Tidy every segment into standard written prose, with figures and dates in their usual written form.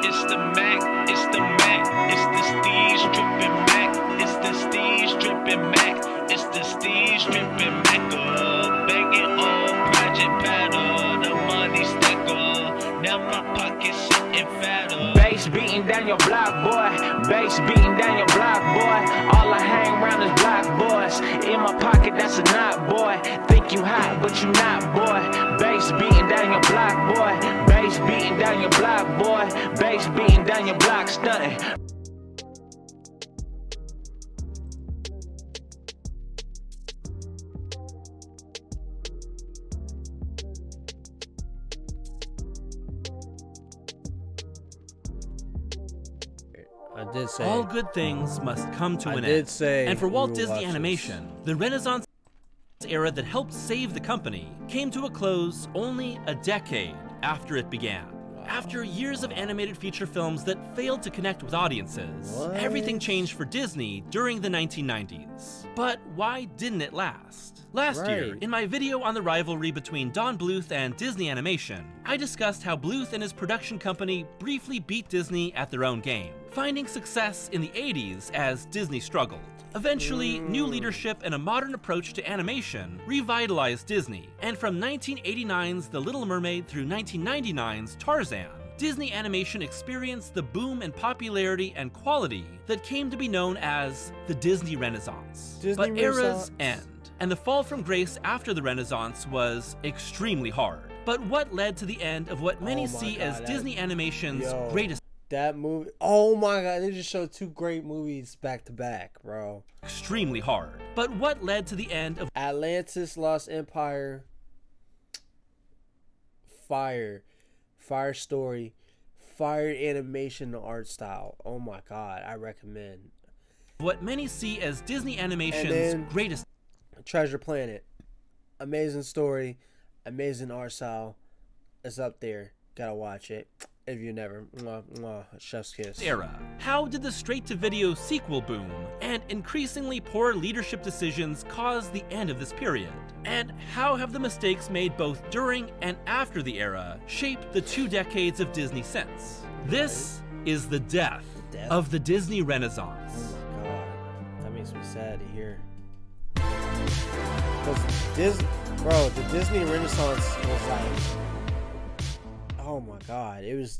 It's the Mac, it's the Mac, it's the Steez dripping Mac, it's the Steez dripping Mac, it's the Steez dripping Mac. Begging on Project Paddle, the money stacker. Now my pocket's sitting fatter. Bass beating down your block, boy. Bass beating down your block, boy. All I hang around is block boys. In my pocket, that's a knot, boy. Think you hot, but you not, boy. Bass beating down your block, boy. Bass beating down your block, boy. Bass beating down your block, stunting. I did say all good things must come to an end. I did say and for Walt Disney watch Animation, the Renaissance era that helped save the company came to a close only a decade after it began. After years of animated feature films that failed to connect with audiences, everything changed for Disney during the 1990s. But why didn't it last? Last year, in my video on the rivalry between Don Bluth and Disney Animation, I discussed how Bluth and his production company briefly beat Disney at their own game, finding success in the 80s as Disney struggled. Eventually, new leadership and a modern approach to animation revitalized Disney, and from 1989's The Little Mermaid through 1999's Tarzan, Disney Animation experienced the boom in popularity and quality that came to be known as the Disney Renaissance. But eras end, and the fall from grace after the Renaissance was extremely hard. But what led to the end of what many see as Disney Animation's greatest? That movie, oh my god, they just showed two great movies back to back, bro. Extremely hard. But what led to the end of Atlantis Lost Empire? Fire story, fire animation art style. Oh my god, I recommend. What many see as Disney Animation's greatest? Treasure Planet, amazing story, amazing art style. It's up there. Gotta watch it. If you never, chef's kiss. Era. How did the straight-to-video sequel boom and increasingly poor leadership decisions cause the end of this period? And how have the mistakes made both during and after the era shaped the 2 decades of Disney since? This is the death of the Disney Renaissance. Oh my god, that makes me sad to hear. Because the Disney Renaissance was like, oh my god, it was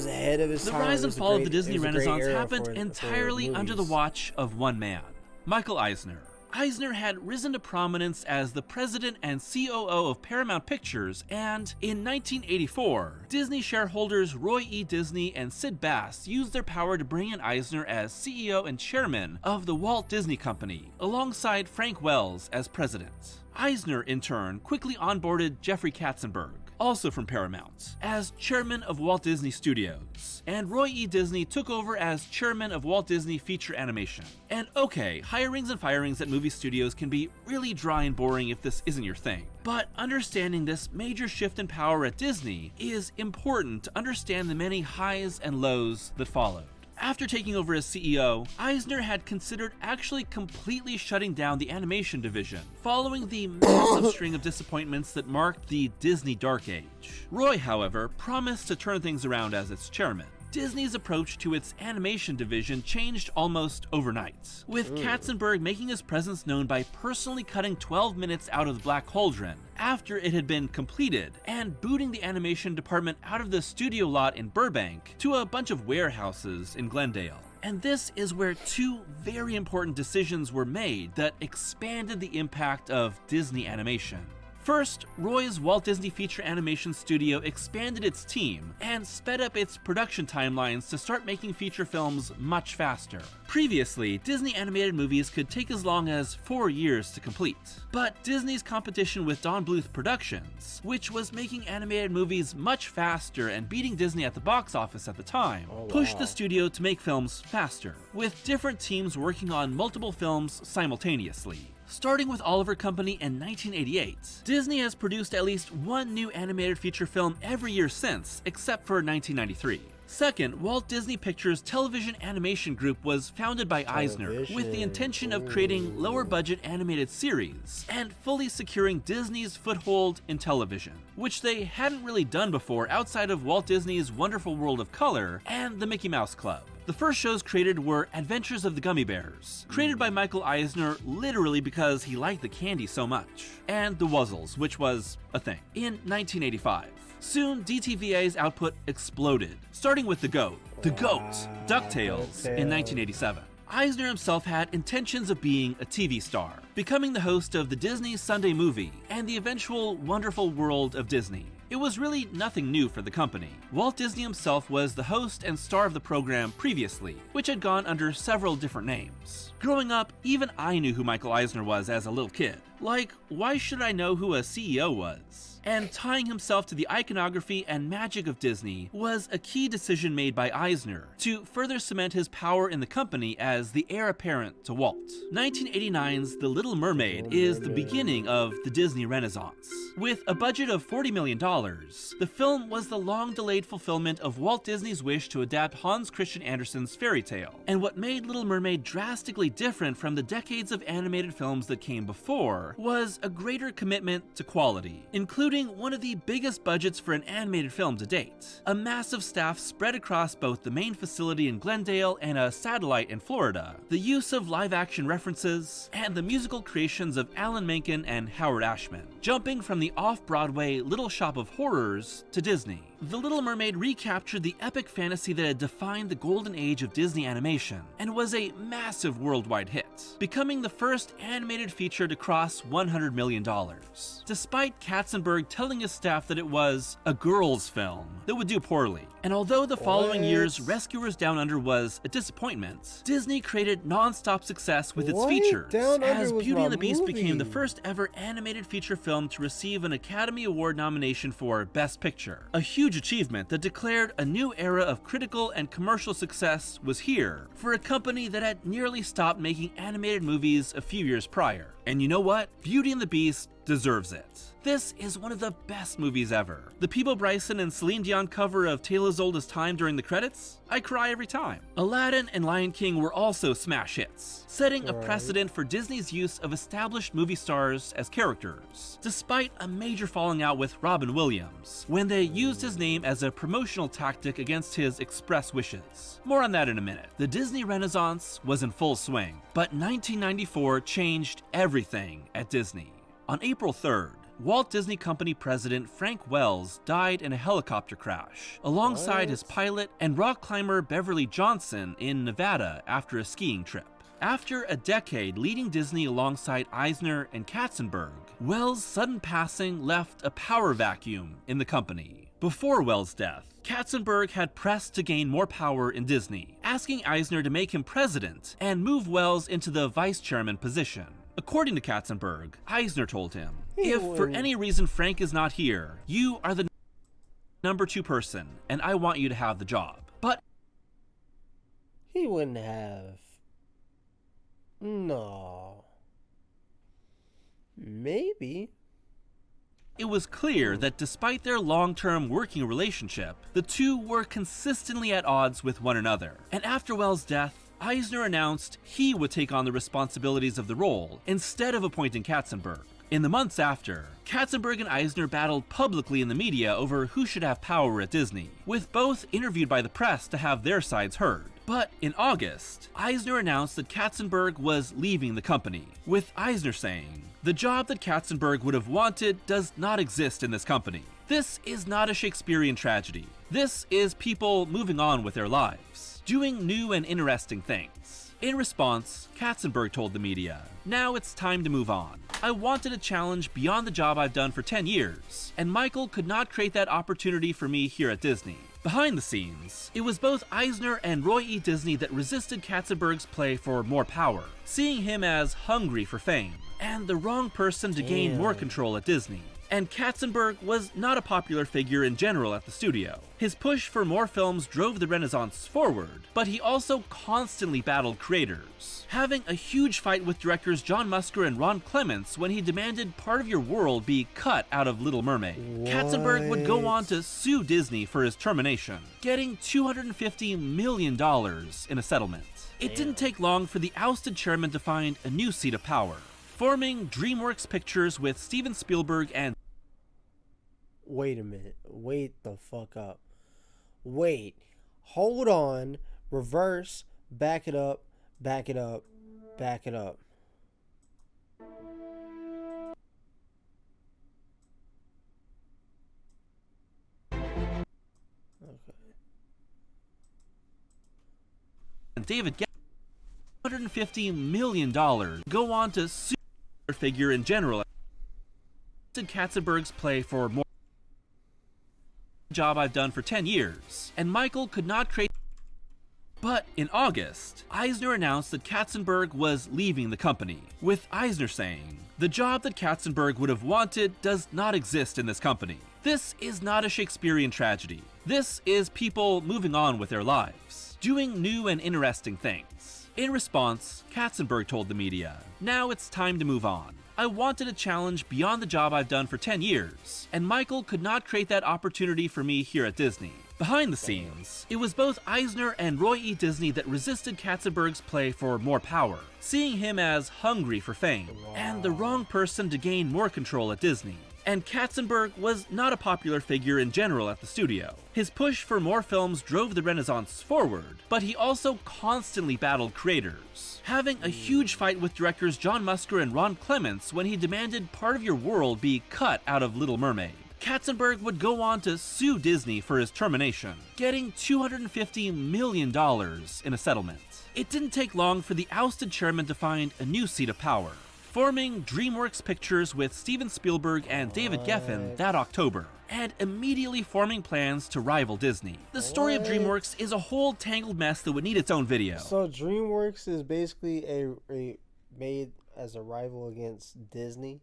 ahead of its time. The rise and fall of the Disney Renaissance happened entirely under the watch of one man, Michael Eisner. Eisner had risen to prominence as the president and COO of Paramount Pictures, and in 1984, Disney shareholders Roy E. Disney and Sid Bass used their power to bring in Eisner as CEO and chairman of the Walt Disney Company, alongside Frank Wells as president. Eisner, in turn, quickly onboarded Jeffrey Katzenberg, also from Paramount, as chairman of Walt Disney Studios, and Roy E. Disney took over as chairman of Walt Disney Feature Animation. And okay, hirings and firings at movie studios can be really dry and boring if this isn't your thing. But understanding this major shift in power at Disney is important to understand the many highs and lows that followed. After taking over as CEO, Eisner had considered actually completely shutting down the animation division, following the massive string of disappointments that marked the Disney Dark Age. Roy, however, promised to turn things around as its chairman. Disney's approach to its animation division changed almost overnight, with Katzenberg making his presence known by personally cutting 12 minutes out of the Black Cauldron after it had been completed, and booting the animation department out of the studio lot in Burbank to a bunch of warehouses in Glendale. And this is where 2 very important decisions were made that expanded the impact of Disney animation. First, Roy's Walt Disney Feature Animation Studio expanded its team and sped up its production timelines to start making feature films much faster. Previously, Disney animated movies could take as long as 4 years to complete. But Disney's competition with Don Bluth Productions, which was making animated movies much faster and beating Disney at the box office at the time, pushed the studio to make films faster, with different teams working on multiple films simultaneously. Starting with Oliver Company in 1988, Disney has produced at least 1 new animated feature film every year since, except for 1993. Second, Walt Disney Pictures Television Animation Group was founded by Eisner with the intention of creating lower-budget animated series and fully securing Disney's foothold in television, which they hadn't really done before outside of Walt Disney's Wonderful World of Color and the Mickey Mouse Club. The first shows created were Adventures of the Gummy Bears, created by Michael Eisner literally because he liked the candy so much, and The Wuzzles, which was a thing, in 1985. Soon, DTVA's output exploded, starting with The Goat, DuckTales, in 1987. Eisner himself had intentions of being a TV star, becoming the host of the Disney Sunday Movie and the eventual Wonderful World of Disney. It was really nothing new for the company. Walt Disney himself was the host and star of the program previously, which had gone under several different names. Growing up, even I knew who Michael Eisner was as a little kid. Like, why should I know who a CEO was? And tying himself to the iconography and magic of Disney was a key decision made by Eisner to further cement his power in the company as the heir apparent to Walt. 1989's The Little Mermaid is the beginning of the Disney Renaissance. With a budget of $40 million, the film was the long-delayed fulfillment of Walt Disney's wish to adapt Hans Christian Andersen's fairy tale. And what made Little Mermaid drastically different from the decades of animated films that came before was a greater commitment to quality, including one of the biggest budgets for an animated film to date, a massive staff spread across both the main facility in Glendale and a satellite in Florida, the use of live-action references, and the musical creations of Alan Menken and Howard Ashman, jumping from the off-Broadway Little Shop of Horrors to Disney. The Little Mermaid recaptured the epic fantasy that had defined the golden age of Disney animation and was a massive worldwide hit, becoming the first animated feature to cross $100 million. Despite Katzenberg telling his staff that it was a girls' film that would do poorly. And although the following year's Rescuers Down Under was a disappointment, Disney created non-stop success with its features, as Beauty and the Beast became the first ever animated feature film to receive an Academy Award nomination for Best Picture. A huge achievement that declared a new era of critical and commercial success was here for a company that had nearly stopped making animated movies a few years prior. And you know what? Beauty and the Beast deserves it. This is one of the best movies ever. The Peebo Bryson and Celine Dion cover of Tale as Old as Time during the credits? I cry every time. Aladdin and Lion King were also smash hits, setting a precedent for Disney's use of established movie stars as characters, despite a major falling out with Robin Williams, when they used his name as a promotional tactic against his express wishes. More on that in a minute. The Disney Renaissance was in full swing, but 1994 changed everything at Disney. On April 3rd, Walt Disney Company president Frank Wells died in a helicopter crash, alongside his pilot and rock climber Beverly Johnson in Nevada after a skiing trip. After a decade leading Disney alongside Eisner and Katzenberg, Wells' sudden passing left a power vacuum in the company. Before Wells' death, Katzenberg had pressed to gain more power in Disney, asking Eisner to make him president and move Wells into the vice chairman position. According to Katzenberg, Eisner told him, "If for any reason Frank is not here, you are the number 2 person, and I want you to have the job." But he wouldn't have. No. Maybe. It was clear that despite their long-term working relationship, the two were consistently at odds with one another. And after Wells' death, Eisner announced he would take on the responsibilities of the role instead of appointing Katzenberg. In the months after, Katzenberg and Eisner battled publicly in the media over who should have power at Disney, with both interviewed by the press to have their sides heard. But in August, Eisner announced that Katzenberg was leaving the company, with Eisner saying, "The job that Katzenberg would have wanted does not exist in this company. This is not a Shakespearean tragedy. This is people moving on with their lives, doing new and interesting things." In response, Katzenberg told the media, "Now it's time to move on. I wanted a challenge beyond the job I've done for 10 years, and Michael could not create that opportunity for me here at Disney." Behind the scenes, it was both Eisner and Roy E. Disney that resisted Katzenberg's play for more power, seeing him as hungry for fame, and the wrong person to gain more control at Disney. And Katzenberg was not a popular figure in general at the studio. His push for more films drove the Renaissance forward, but he also constantly battled creators, having a huge fight with directors John Musker and Ron Clements when he demanded part of your world be cut out of Little Mermaid. Katzenberg would go on to sue Disney for his termination, getting $250 million in a settlement. It didn't take long for the ousted chairman to find a new seat of power, forming DreamWorks Pictures with Steven Spielberg and... Wait a minute. Wait the fuck up. Wait. Hold on. Reverse. Back it up. Back it up. Back it up. Okay. And David $150 million go on to sue the figure in general. Katzenberg's play for more job I've done for 10 years, and Michael could not create. But in August, Eisner announced that Katzenberg was leaving the company, with Eisner saying, "The job that Katzenberg would have wanted does not exist in this company. This is not a Shakespearean tragedy. This is people moving on with their lives, doing new and interesting things." In response, Katzenberg told the media, "Now it's time to move on. I wanted a challenge beyond the job I've done for 10 years, and Michael could not create that opportunity for me here at Disney." Behind the scenes, it was both Eisner and Roy E. Disney that resisted Katzenberg's play for more power, seeing him as hungry for fame, and the wrong person to gain more control at Disney. And Katzenberg was not a popular figure in general at the studio. His push for more films drove the Renaissance forward, but he also constantly battled creators, having a huge fight with directors John Musker and Ron Clements when he demanded part of your world be cut out of Little Mermaid. Katzenberg would go on to sue Disney for his termination, getting $250 million in a settlement. It didn't take long for the ousted chairman to find a new seat of power, forming DreamWorks Pictures with Steven Spielberg and David Geffen that October, and immediately forming plans to rival Disney. The story of DreamWorks is a whole tangled mess that would need its own video. So DreamWorks is basically a made as a rival against Disney?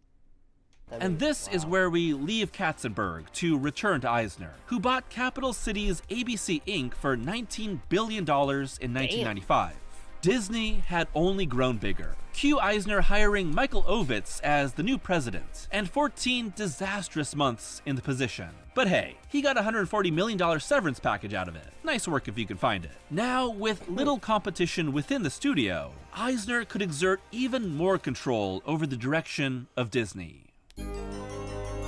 And this is where we leave Katzenberg to return to Eisner, who bought Capital Cities ABC Inc. for $19 billion in 1995. Disney had only grown bigger. Cue Eisner hiring Michael Ovitz as the new president, and 14 disastrous months in the position. But hey, he got a $140 million severance package out of it. Nice work if you can find it. Now, with little competition within the studio, Eisner could exert even more control over the direction of Disney.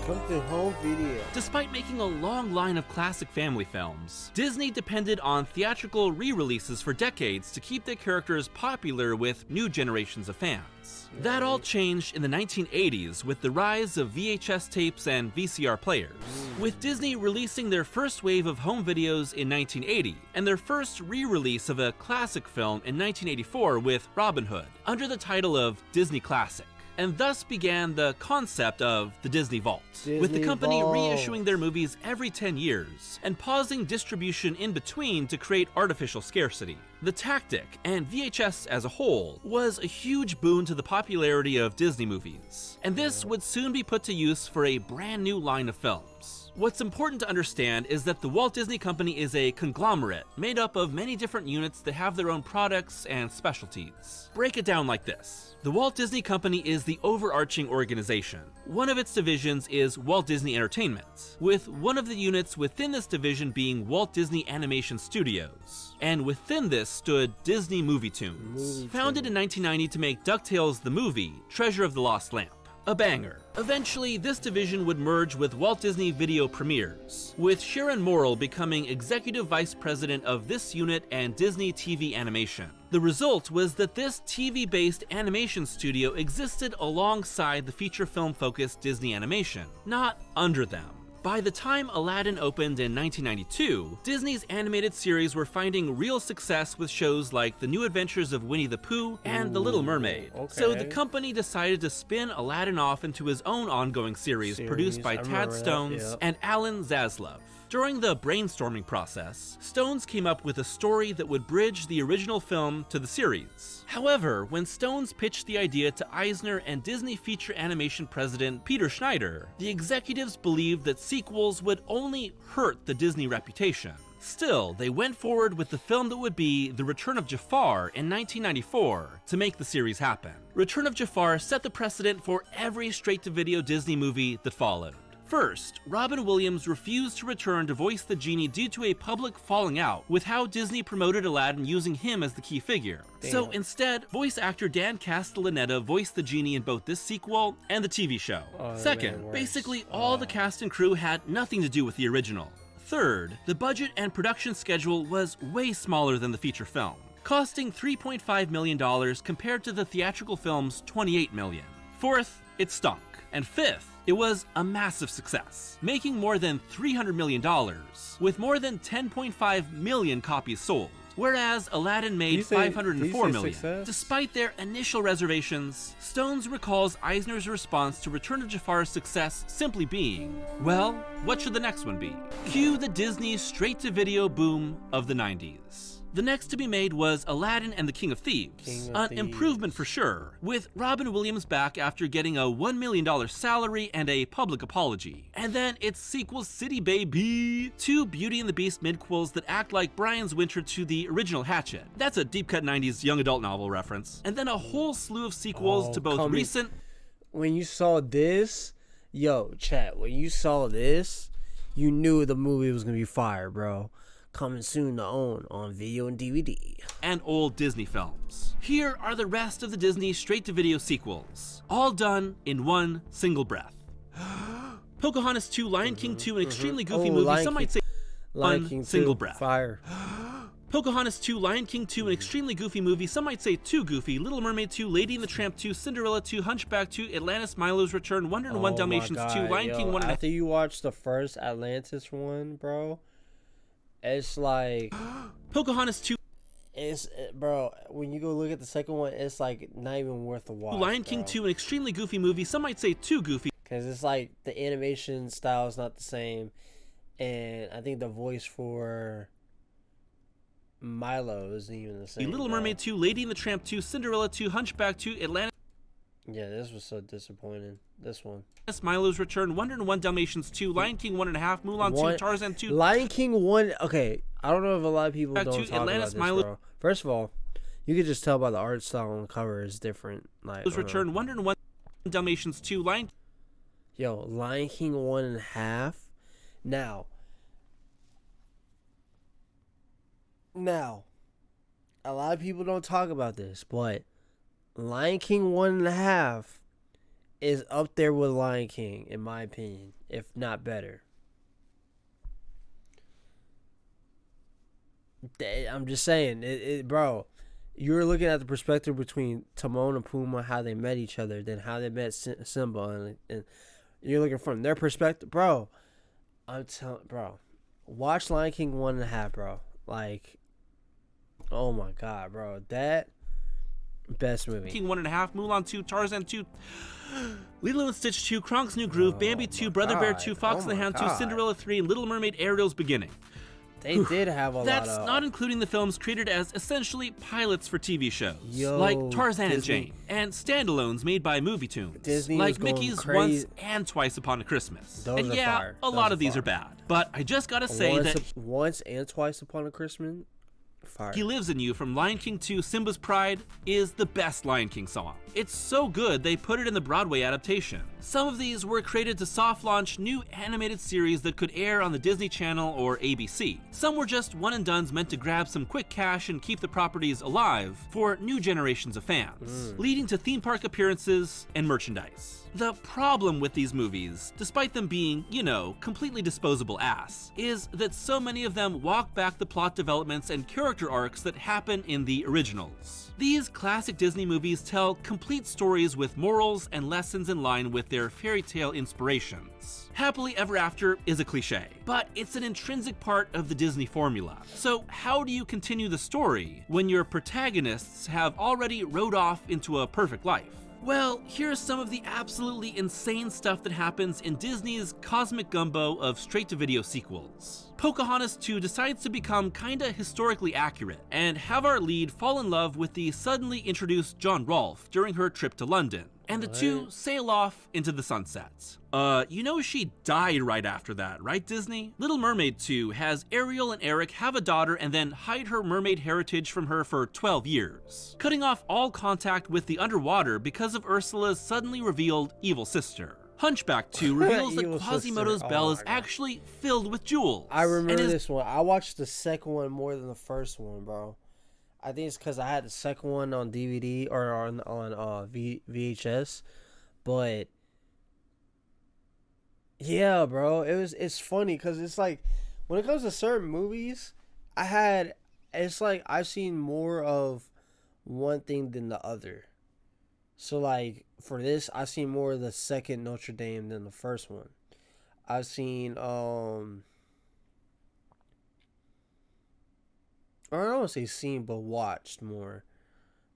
Come to home video. Despite making a long line of classic family films, Disney depended on theatrical re-releases for decades to keep their characters popular with new generations of fans. That all changed in the 1980s with the rise of VHS tapes and VCR players, with Disney releasing their first wave of home videos in 1980 and their first re-release of a classic film in 1984 with Robin Hood, under the title of Disney Classic. And thus began the concept of the Disney Vault, with the company reissuing their movies every 10 years and pausing distribution in between to create artificial scarcity. The tactic, and VHS as a whole, was a huge boon to the popularity of Disney movies, and this would soon be put to use for a brand new line of films. What's important to understand is that the Walt Disney Company is a conglomerate made up of many different units that have their own products and specialties. Break it down like this. The Walt Disney Company is the overarching organization. One of its divisions is Walt Disney Entertainment, with one of the units within this division being Walt Disney Animation Studios. And within this stood Disney Movie Tunes, founded in 1990 to make DuckTales the movie, Treasure of the Lost Lamp. A banger. Eventually, this division would merge with Walt Disney Video Premieres, with Sharon Morrill becoming Executive Vice President of this unit and Disney TV Animation. The result was that this TV-based animation studio existed alongside the feature film-focused Disney Animation, not under them. By the time Aladdin opened in 1992, Disney's animated series were finding real success with shows like The New Adventures of Winnie the Pooh and The Little Mermaid. Okay. So the company decided to spin Aladdin off into his own ongoing series produced by Tad Stones and Alan Zaslav. During the brainstorming process, Stones came up with a story that would bridge the original film to the series. However, when Stones pitched the idea to Eisner and Disney feature animation president Peter Schneider, the executives believed that sequels would only hurt the Disney reputation. Still, they went forward with the film that would be The Return of Jafar in 1994 to make the series happen. Return of Jafar set the precedent for every straight-to-video Disney movie that followed. First, Robin Williams refused to return to voice the genie due to a public falling out with how Disney promoted Aladdin using him as the key figure. Damn. So instead, voice actor Dan Castellaneta voiced the genie in both this sequel and the TV show. Second, basically all the cast and crew had nothing to do with the original. Third, the budget and production schedule was way smaller than the feature film, costing $3.5 million compared to the theatrical film's $28 million. Fourth, it stunk. And fifth, it was a massive success, making more than $300 million, with more than 10.5 million copies sold. Whereas Aladdin made $504 million. Success? Despite their initial reservations, Stones recalls Eisner's response to Return of Jafar's success simply being, well, what should the next one be? Cue the Disney straight-to-video boom of the 90s. The next to be made was Aladdin and the King of Thieves, an improvement for sure, with Robin Williams back after getting a $1 million salary and a public apology. And then it's sequel City Baby, two Beauty and the Beast midquels that act like Brian's Winter to the original Hatchet. That's a deep cut 90s young adult novel reference. And then a whole slew of sequels to both recent... When you saw this, yo, chat, when you saw this, you knew the movie was gonna be fire, bro. Coming soon to own on video and DVD. And old Disney films. Here are the rest of the Disney straight-to-video sequels, all done in one single breath. Pocahontas 2, Lion King 2, an extremely goofy movie, some might say Lion King single 2, breath. Fire. Pocahontas 2, Lion King 2, an extremely goofy movie, some might say too goofy, Little Mermaid 2, Lady and the Tramp 2, Cinderella 2, Hunchback 2, Atlantis, Milo's Return, 101 Dalmatians 2, Lion King 1 and after you watch the first Atlantis one, bro, it's like Pocahontas 2. Bro, when you go look at the second one, it's like not even worth the watch. Lion King 2, an extremely goofy movie, some might say too goofy. Because it's like the animation style is not the same. And I think the voice for Milo isn't even the same. Little Mermaid 2, Lady and the Tramp 2, Cinderella 2, Hunchback 2, Atlantis. Yeah, this was so disappointing. This one. Milo's Return, 101 Dalmatians 2, Lion King 1.5, Mulan 2, Tarzan 2. Lion King 1, okay, I don't know if a lot of people don't talk Atlantis, about this, bro. First of all, you can just tell by the art style on the cover is different. Like, Return, 101 Dalmatians 2, Lion. Yo, Lion King 1.5. Now, a lot of people don't talk about this, but Lion King 1.5 is up there with Lion King, in my opinion, if not better. I'm just saying, bro, you're looking at the perspective between Timon and Pumbaa, how they met each other, then how they met Simba, and you're looking from their perspective, bro. I'm telling, bro, watch Lion King 1.5, bro. Like, oh my god, bro, that best movie. King 1.5, Mulan 2, Tarzan 2, Lilo and Stitch 2, Kronk's New Groove, Bambi 2, Brother Bear 2, Fox and the Hound 2, Cinderella 3, and Little Mermaid Ariel's Beginning. They did have a lot of... That's not including the films created as essentially pilots for TV shows, Yo, like Tarzan Disney. and Jane, and standalones made by movie tunes, Disney like Mickey's crazy. Once and Twice Upon a Christmas. Those and are yeah, fire. a lot of these are bad. But I just gotta say Once and Twice Upon a Christmas, fire. He Lives in You from Lion King 2, Simba's Pride is the best Lion King song. It's so good they put it in the Broadway adaptation. Some of these were created to soft launch new animated series that could air on the Disney Channel or ABC. Some were just one and dones meant to grab some quick cash and keep the properties alive for new generations of fans, leading to theme park appearances and merchandise. The problem with these movies, despite them being, you know, completely disposable ass, is that so many of them walk back the plot developments and character arcs that happen in the originals. These classic Disney movies tell complete stories with morals and lessons in line with their fairy tale inspirations. Happily Ever After is a cliche, but it's an intrinsic part of the Disney formula. So how do you continue the story when your protagonists have already rode off into a perfect life? Well, here's some of the absolutely insane stuff that happens in Disney's cosmic gumbo of straight-to-video sequels. Pocahontas 2 decides to become kinda historically accurate, and have our lead fall in love with the suddenly introduced John Rolfe during her trip to London, and the two sail off into the sunset. You know she died right after that, right, Disney? Little Mermaid 2 has Ariel and Eric have a daughter and then hide her mermaid heritage from her for 12 years, cutting off all contact with the underwater because of Ursula's suddenly revealed evil sister. Hunchback 2 reveals that Quasimodo's bell is actually filled with jewels. I remember this one. I watched the second one more than the first one, bro. I think it's because I had the second one on DVD or on VHS, but yeah, bro, it's funny because it's like when it comes to certain movies, it's like I've seen more of one thing than the other. So like for this, I've seen more of the second Notre Dame than the first one. I've seen or I don't want to say seen, but watched more.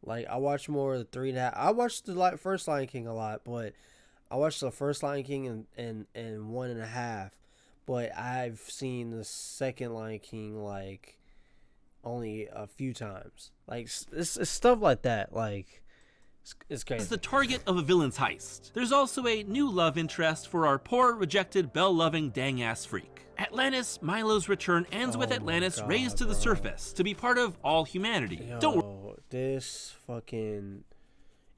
Like I watched more of the 3.5. I watched the first Lion King a lot, but I watched the first Lion King and 1.5. But I've seen the second Lion King like only a few times. Like it's stuff like that. Like it's crazy. As the target of a villain's heist, there's also a new love interest for our poor, rejected, bell-loving, dang-ass freak. Atlantis, Milo's return ends with Atlantis raised to the surface to be part of all humanity. This fucking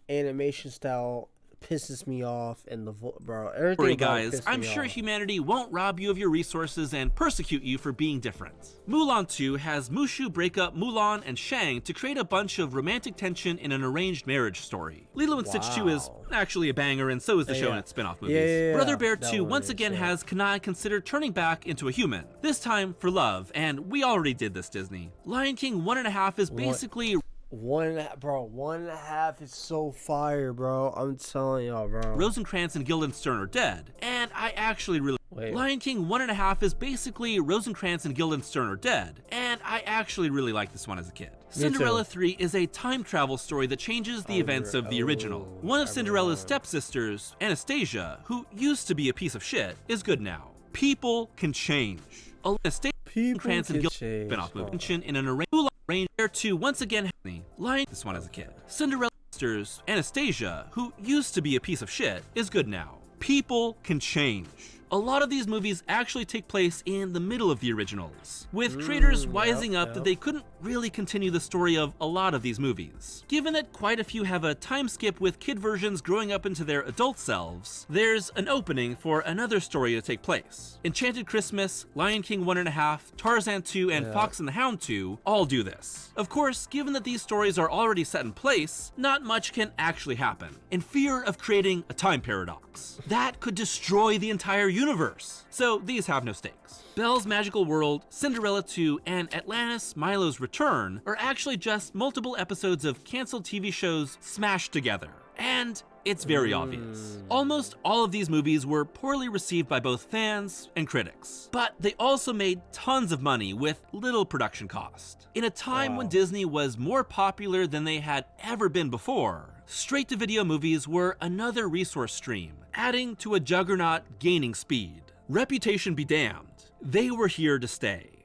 animation style pisses me off, and bro, everything. Sorry guys, I'm sure humanity won't rob you of your resources and persecute you for being different. Mulan 2 has Mushu break up Mulan and Shang to create a bunch of romantic tension in an arranged marriage story. Lilo and Stitch 2 is actually a banger, and so is the show and its spin-off movies. Brother Bear 2 once again has Kanai consider turning back into a human, this time for love, and we already did this, Disney. Lion King 1.5 is basically... 1.5 is so fire, bro. I'm telling y'all, bro. Rosencrantz and Guildenstern are dead, and I actually really... Lion King 1.5 is basically Rosencrantz and Guildenstern are dead, and I actually really liked this one as a kid. Cinderella 3 is a time travel story that changes the events of the original. One of Cinderella's stepsisters, Anastasia, who used to be a piece of shit, is good now. People can change. Anastasia Rosencrantz and Guildenstern spin-off movie in an arranged Ranger 2 once again Lion this one as a kid. Cinderella's sisters, Anastasia, who used to be a piece of shit, is good now. People can change. A lot of these movies actually take place in the middle of the originals, with creators wising up that they couldn't really continue the story of a lot of these movies. Given that quite a few have a time skip with kid versions growing up into their adult selves, there's an opening for another story to take place. Enchanted Christmas, Lion King 1.5, Tarzan 2, and Fox and the Hound 2 all do this. Of course, given that these stories are already set in place, not much can actually happen, in fear of creating a time paradox. That could destroy the entire universe. So these have no stakes. Belle's Magical World, Cinderella 2, and Atlantis, Milo's Return are actually just multiple episodes of canceled TV shows smashed together. And it's very obvious. Almost all of these movies were poorly received by both fans and critics, but they also made tons of money with little production cost. In a time when Disney was more popular than they had ever been before, straight-to-video movies were another resource stream, adding to a juggernaut gaining speed. Reputation be damned, they were here to stay.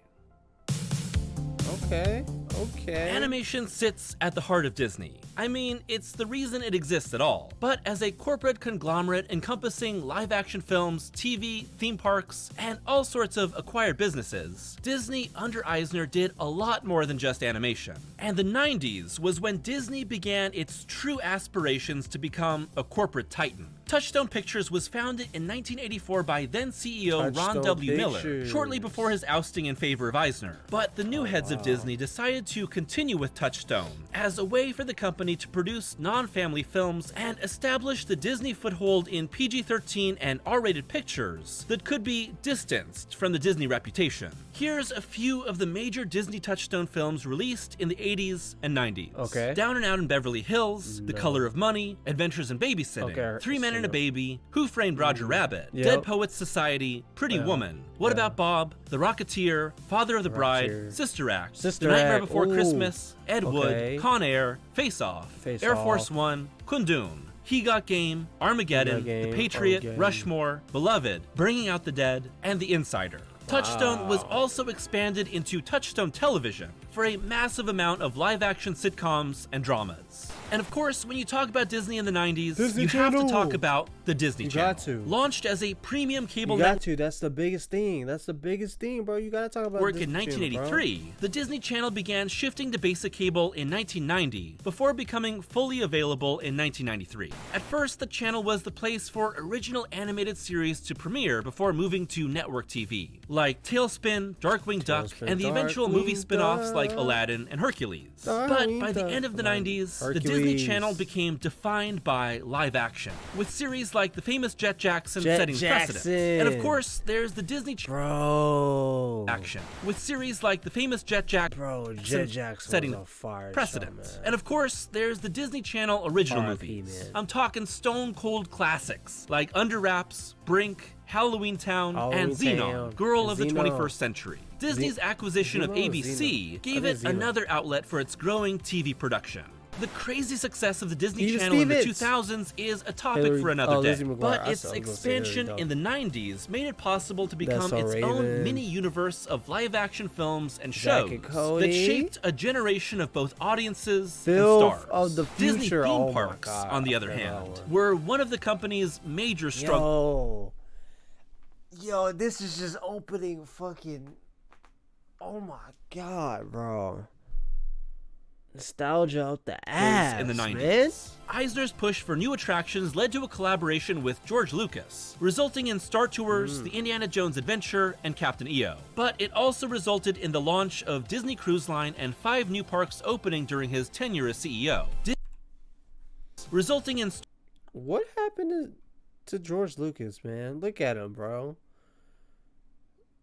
Okay. Animation sits at the heart of Disney. I mean, it's the reason it exists at all. But as a corporate conglomerate encompassing live-action films, TV, theme parks, and all sorts of acquired businesses, Disney under Eisner did a lot more than just animation. And the 90s was when Disney began its true aspirations to become a corporate titan. Touchstone Pictures was founded in 1984 by then CEO Ron W. Miller, shortly before his ousting in favor of Eisner. But the new heads of Disney decided to continue with Touchstone as a way for the company to produce non-family films and establish the Disney foothold in PG-13 and R-rated pictures that could be distanced from the Disney reputation. Here's a few of the major Disney Touchstone films released in the 80s and 90s. Down and Out in Beverly Hills, The Color of Money, Adventures in Babysitting, Three Men and a Baby, Who Framed Roger Rabbit, Dead Poets Society, Pretty Woman, What About Bob, The Rocketeer, Father of the Bride, Sister Act, The Nightmare Before Christmas, Ed Wood, Con Air, Face Off, Air Force One, Kundun, He Got Game, Armageddon, The Patriot, Rushmore, Beloved, Bringing Out the Dead, and The Insider. Touchstone was also expanded into Touchstone Television for a massive amount of live-action sitcoms and dramas. And of course, when you talk about Disney in the 90s, you have to talk about the Disney Channel. Got to. Launched as a premium cable network. That's the biggest thing. That's the biggest thing, bro. You gotta talk about Disney in 1983, Channel, the Disney Channel began shifting to basic cable in 1990, before becoming fully available in 1993. At first, the channel was the place for original animated series to premiere before moving to network TV, like Tailspin, Darkwing Duck, and the eventual movie spin-offs like Aladdin and Hercules. But by the end of the 90s, the Disney Channel became defined by live action, with series like The Famous Jet Jackson setting precedent. And of course, there's the Disney Channel action, with series like The Famous Jet Jackson setting precedent. And of course, there's the Disney Channel original movies. I'm talking stone cold classics like Under Wraps, Brink, Halloween Town, and Xenon, Girl of the 21st Century. Disney's acquisition of ABC gave it another outlet for its growing TV production. The crazy success of the Disney Channel in the 2000s is a topic for another day, but its expansion in the 90s made it possible to become its own mini-universe of live-action films and shows that shaped a generation of both audiences and stars. Disney theme parks, on the other hand, were one of the company's major struggles. Yo, this is just opening fucking... Oh my god, bro. Nostalgia out the ass, in the 90s. Man. Eisner's push for new attractions led to a collaboration with George Lucas, resulting in Star Tours, The Indiana Jones Adventure, and Captain EO. But it also resulted in the launch of Disney Cruise Line and 5 new parks opening during his tenure as CEO. Resulting in... What happened to George Lucas, man? Look at him, bro.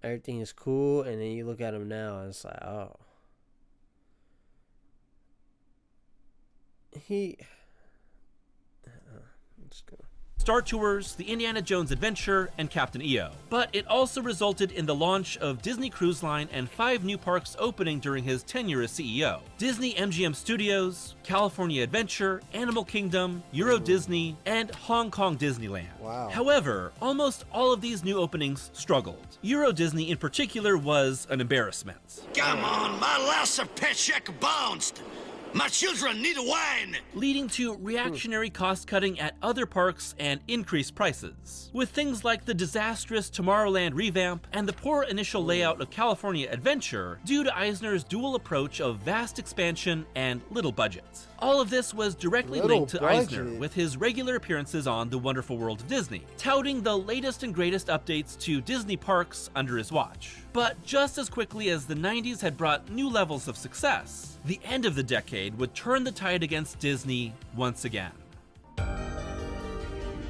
Everything is cool, and then you look at him now, and it's like, oh. Let's go. Star Tours, The Indiana Jones Adventure, and Captain EO. But it also resulted in the launch of Disney Cruise Line and 5 new parks opening during his tenure as CEO. Disney MGM Studios, California Adventure, Animal Kingdom, Euro Disney, and Hong Kong Disneyland. Wow. However, almost all of these new openings struggled. Euro Disney in particular was an embarrassment. Come on, my last paycheck bounced. My children need wine! Leading to reactionary cost-cutting at other parks and increased prices. With things like the disastrous Tomorrowland revamp and the poor initial layout of California Adventure due to Eisner's dual approach of vast expansion and little budget. All of this was directly linked to Eisner with his regular appearances on The Wonderful World of Disney, touting the latest and greatest updates to Disney parks under his watch. But just as quickly as the 90s had brought new levels of success, the end of the decade would turn the tide against Disney once again.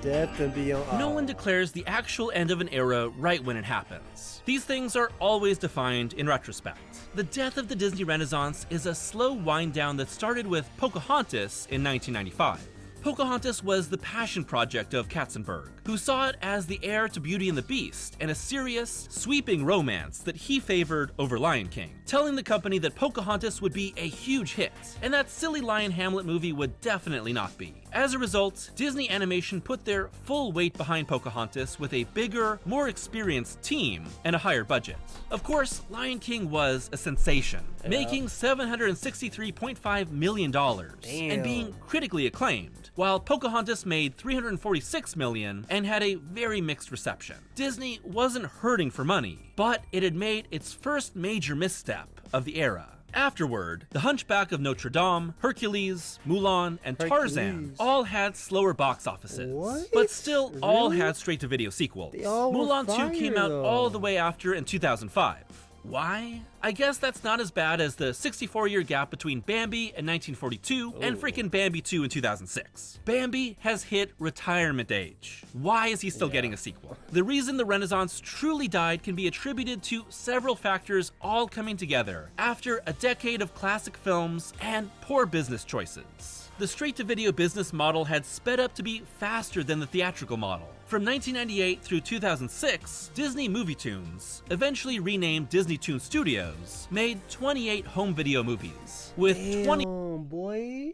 Death and beyond. No one declares the actual end of an era right when it happens. These things are always defined in retrospect. The death of the Disney Renaissance is a slow wind down that started with Pocahontas in 1995. Pocahontas was the passion project of Katzenberg, who saw it as the heir to Beauty and the Beast and a serious, sweeping romance that he favored over Lion King, telling the company that Pocahontas would be a huge hit, and that silly Lion Hamlet movie would definitely not be. As a result, Disney Animation put their full weight behind Pocahontas with a bigger, more experienced team and a higher budget. Of course, Lion King was a sensation, making $763.5 million and being critically acclaimed, while Pocahontas made $346 million and had a very mixed reception. Disney wasn't hurting for money, but it had made its first major misstep of the era. Afterward, The Hunchback of Notre Dame, Hercules, Mulan, and Tarzan all had slower box offices, but still all had straight-to-video sequels. Mulan 2 came out all the way after in 2005. Why? I guess that's not as bad as the 64-year gap between Bambi in 1942 and freaking Bambi 2 in 2006. Bambi has hit retirement age. Why is he still getting a sequel? The reason the Renaissance truly died can be attributed to several factors all coming together after a decade of classic films and poor business choices. The straight-to-video business model had sped up to be faster than the theatrical model. From 1998 through 2006, Disney Movie Tunes, eventually renamed Disney Toon Studios, made 28 home video movies, with 20 boy.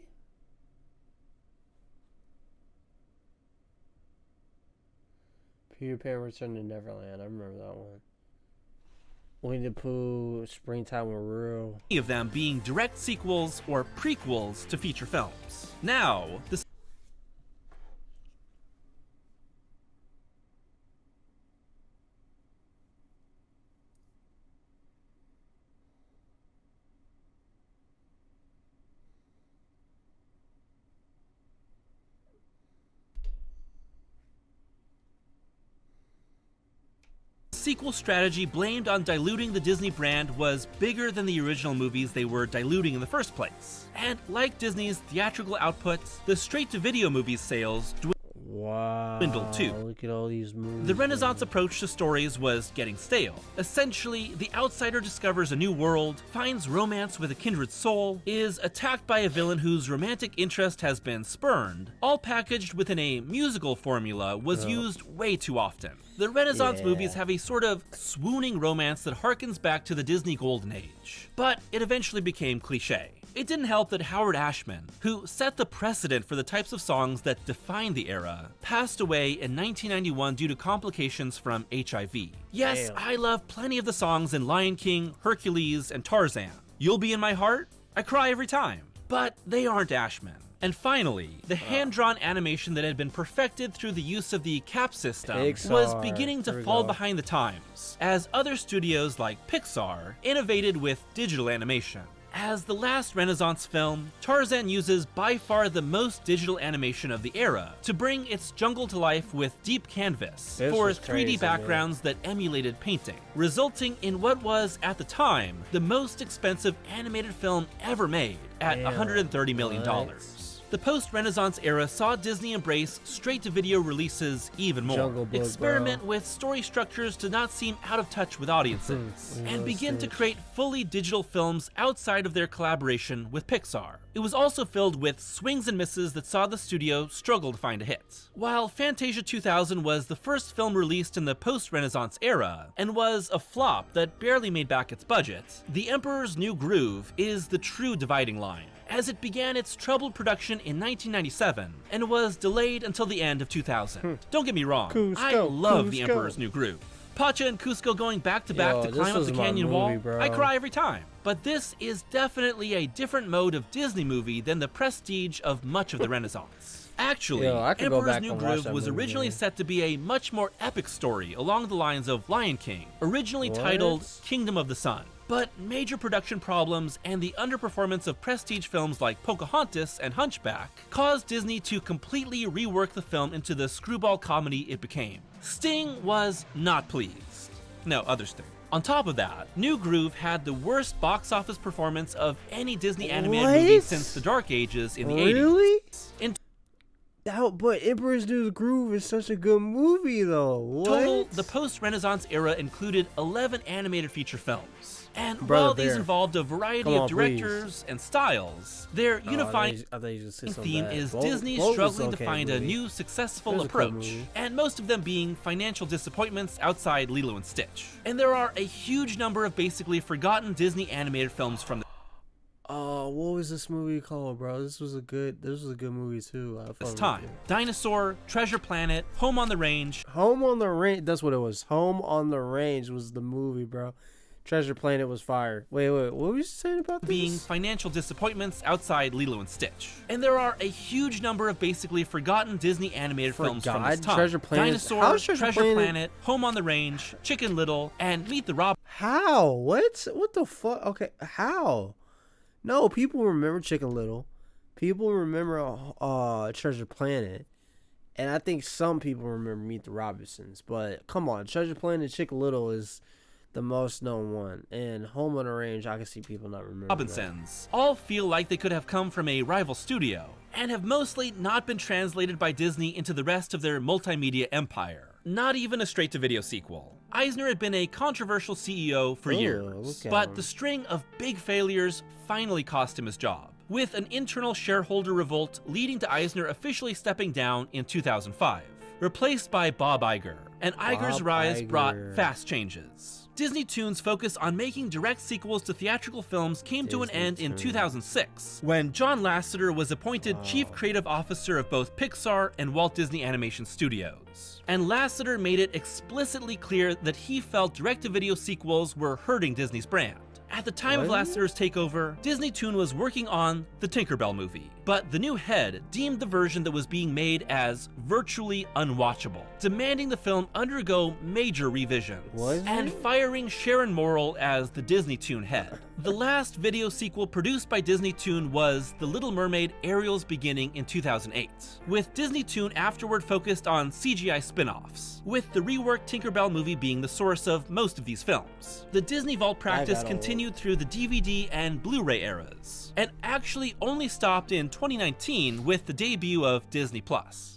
Peter Pan Return to Neverland. I remember that one. Winnie the Pooh, Springtime with Real. Many of them being direct sequels or prequels to feature films. Now, the sequel strategy blamed on diluting the Disney brand was bigger than the original movies they were diluting in the first place. And like Disney's theatrical outputs, the straight-to-video movies sales dwindled too. Look at all these movies. The Renaissance approach to stories was getting stale. Essentially, the outsider discovers a new world, finds romance with a kindred soul, is attacked by a villain whose romantic interest has been spurned, all packaged within a musical formula was used way too often. The Renaissance movies have a sort of swooning romance that harkens back to the Disney Golden Age, but it eventually became cliché. It didn't help that Howard Ashman, who set the precedent for the types of songs that defined the era, passed away in 1991 due to complications from HIV. Yes, I love plenty of the songs in Lion King, Hercules, and Tarzan. You'll Be in My Heart? I cry every time. But they aren't Ashman. And finally, the hand-drawn animation that had been perfected through the use of the CAP system was beginning to fall behind the times, as other studios like Pixar innovated with digital animation. As the last Renaissance film, Tarzan uses by far the most digital animation of the era to bring its jungle to life with deep canvas for 3D backgrounds that emulated painting, resulting in what was, at the time, the most expensive animated film ever made at $130 million. The post-Renaissance era saw Disney embrace straight-to-video releases even more, experiment with story structures to not seem out of touch with audiences, and begin to create fully digital films outside of their collaboration with Pixar. It was also filled with swings and misses that saw the studio struggle to find a hit. While Fantasia 2000 was the first film released in the post-Renaissance era, and was a flop that barely made back its budget, The Emperor's New Groove is the true dividing line, as it began its troubled production in 1997 and was delayed until the end of 2000. Don't get me wrong, I love The Emperor's New Groove. Pacha and Cusco going back to back to climb up the canyon wall, I cry every time. But this is definitely a different mode of Disney movie than the prestige of much of the Renaissance. Actually, Emperor's New Groove was originally set to be a much more epic story along the lines of Lion King, originally titled Kingdom of the Sun. But major production problems and the underperformance of prestige films like Pocahontas and Hunchback caused Disney to completely rework the film into the screwball comedy it became. Sting was not pleased. No, other Sting. On top of that, New Groove had the worst box office performance of any Disney animated movie since the Dark Ages in the 80s. But Emperor's New Groove is such a good movie, though. Total, the post-Renaissance era included 11 animated feature films. And while these involved a variety of directors and styles, their unifying theme is Disney struggling to find a new successful approach, and most of them being financial disappointments outside Lilo and Stitch. And there are a huge number of basically forgotten Disney animated films from what was this movie called, bro? This was a good movie too. This time. Dinosaur, Treasure Planet, Home on the Range. Home on the Range, that's what it was. Home on the Range was the movie, bro. Treasure Planet was fire. Wait, what were you saying about this? Being financial disappointments outside Lilo and Stitch. And there are a huge number of basically forgotten Disney animated films from this time. Treasure Planet. Dinosaur, Treasure Planet, Home on the Range, Chicken Little, and Meet the Robinsons. How? What? What the fuck? Okay, how? No, people remember Chicken Little. People remember Treasure Planet. And I think some people remember Meet the Robinsons. But come on, Treasure Planet and Chicken Little is the most known one. And Home on the Range, I can see people not remembering Robinsons all feel like they could have come from a rival studio and have mostly not been translated by Disney into the rest of their multimedia empire. Not even a straight-to-video sequel. Eisner had been a controversial CEO for years, but the string of big failures finally cost him his job, with an internal shareholder revolt leading to Eisner officially stepping down in 2005, replaced by Bob Iger. and Iger's rise brought fast changes. Disney Toon's focus on making direct sequels to theatrical films came to an end in 2006, when John Lasseter was appointed Chief Creative Officer of both Pixar and Walt Disney Animation Studios. And Lasseter made it explicitly clear that he felt direct-to-video sequels were hurting Disney's brand. At the time of Lasseter's takeover, Disney Toon was working on the Tinkerbell movie, but the new head deemed the version that was being made as virtually unwatchable, demanding the film undergo major revisions, and firing Sharon Morrill as the Disney Toon head. The last video sequel produced by Disney Toon was The Little Mermaid: Ariel's Beginning in 2008, with Disney Toon afterward focused on CGI spin-offs, with the reworked Tinkerbell movie being the source of most of these films. The Disney Vault practice continued through the DVD and Blu-ray eras, and actually only stopped in 2019 with the debut of Disney+.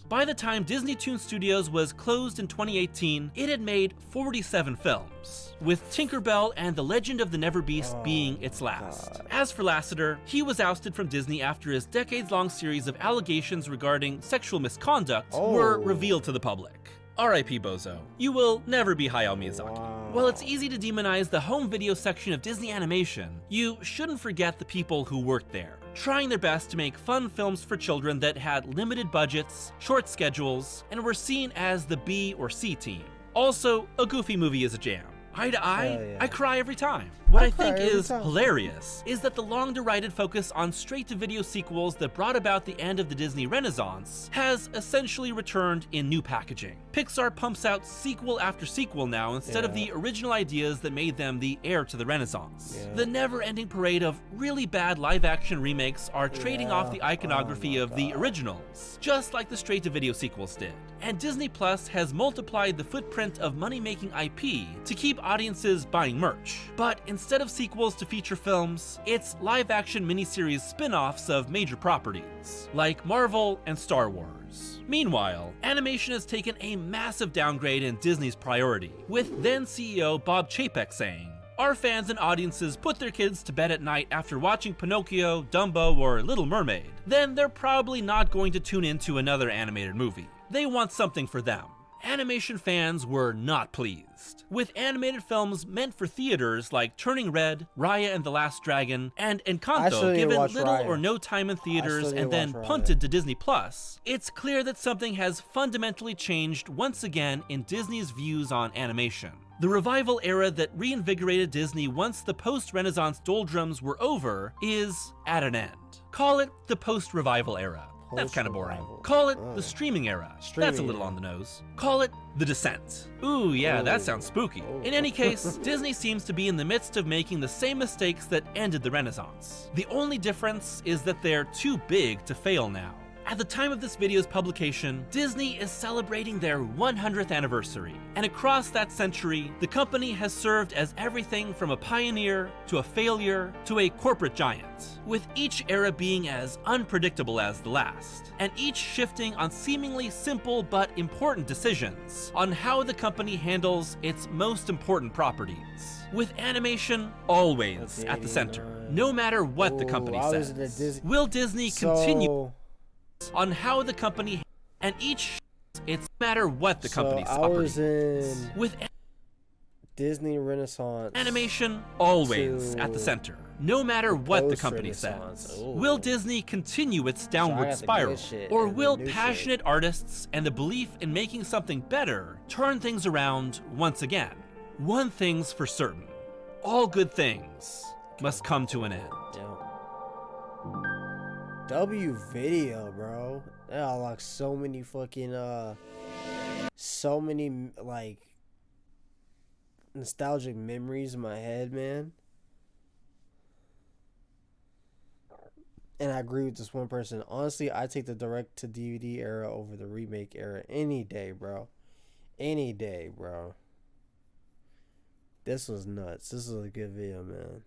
By the time Disney Toon Studios was closed in 2018, it had made 47 films, with Tinkerbell and The Legend of the Never Beast being its last. As for Lasseter, he was ousted from Disney after his decades-long series of allegations regarding sexual misconduct were revealed to the public. R.I.P. Bozo. You will never be Hayao Miyazaki. While it's easy to demonize the home video section of Disney Animation, you shouldn't forget the people who worked there, trying their best to make fun films for children that had limited budgets, short schedules, and were seen as the B or C team. Also, a Goofy movie is a jam. Eye to eye, I cry every time. What I think is hilarious is that the long-derided focus on straight-to-video sequels that brought about the end of the Disney Renaissance has essentially returned in new packaging. Pixar pumps out sequel after sequel now instead of the original ideas that made them the heir to the Renaissance. The never-ending parade of really bad live-action remakes are trading off the iconography of the originals, just like the straight-to-video sequels did. And Disney Plus has multiplied the footprint of money-making IP to keep audiences buying merch. But instead of sequels to feature films, it's live-action miniseries spin-offs of major properties, like Marvel and Star Wars. Meanwhile, animation has taken a massive downgrade in Disney's priority, with then CEO Bob Chapek saying, "Our fans and audiences put their kids to bed at night after watching Pinocchio, Dumbo, or Little Mermaid. Then they're probably not going to tune into another animated movie. They want something for them." Animation fans were not pleased, with animated films meant for theaters like Turning Red, Raya and the Last Dragon, and Encanto given little or no time in theaters and then punted to Disney+. It's clear that something has fundamentally changed once again in Disney's views on animation. The revival era that reinvigorated Disney once the post-Renaissance doldrums were over is at an end. Call it the post-revival era. That's kind of boring. Call it the streaming era. That's a little on the nose. Call it the descent. Ooh, yeah, that sounds spooky. In any case, Disney seems to be in the midst of making the same mistakes that ended the Renaissance. The only difference is that they're too big to fail now. At the time of this video's publication, Disney is celebrating their 100th anniversary, and across that century, the company has served as everything from a pioneer to a failure to a corporate giant, with each era being as unpredictable as the last, and each shifting on seemingly simple but important decisions on how the company handles its most important properties, with animation always at the center, no matter what the company says. Will Disney continue on how the company and each it's no matter what the company's operating with Disney Renaissance animation always at the center, no matter what the company says. Will Disney continue its downward spiral, or will passionate artists and the belief in making something better turn things around once again? One thing's for certain: all good things must come to an end. W Video, bro. That unlocks so many fucking so many like nostalgic memories in my head, man. And I agree with this one person. Honestly, I take the direct to DVD era over the remake era any day, bro. Any day, bro. This was nuts. This was a good video, man.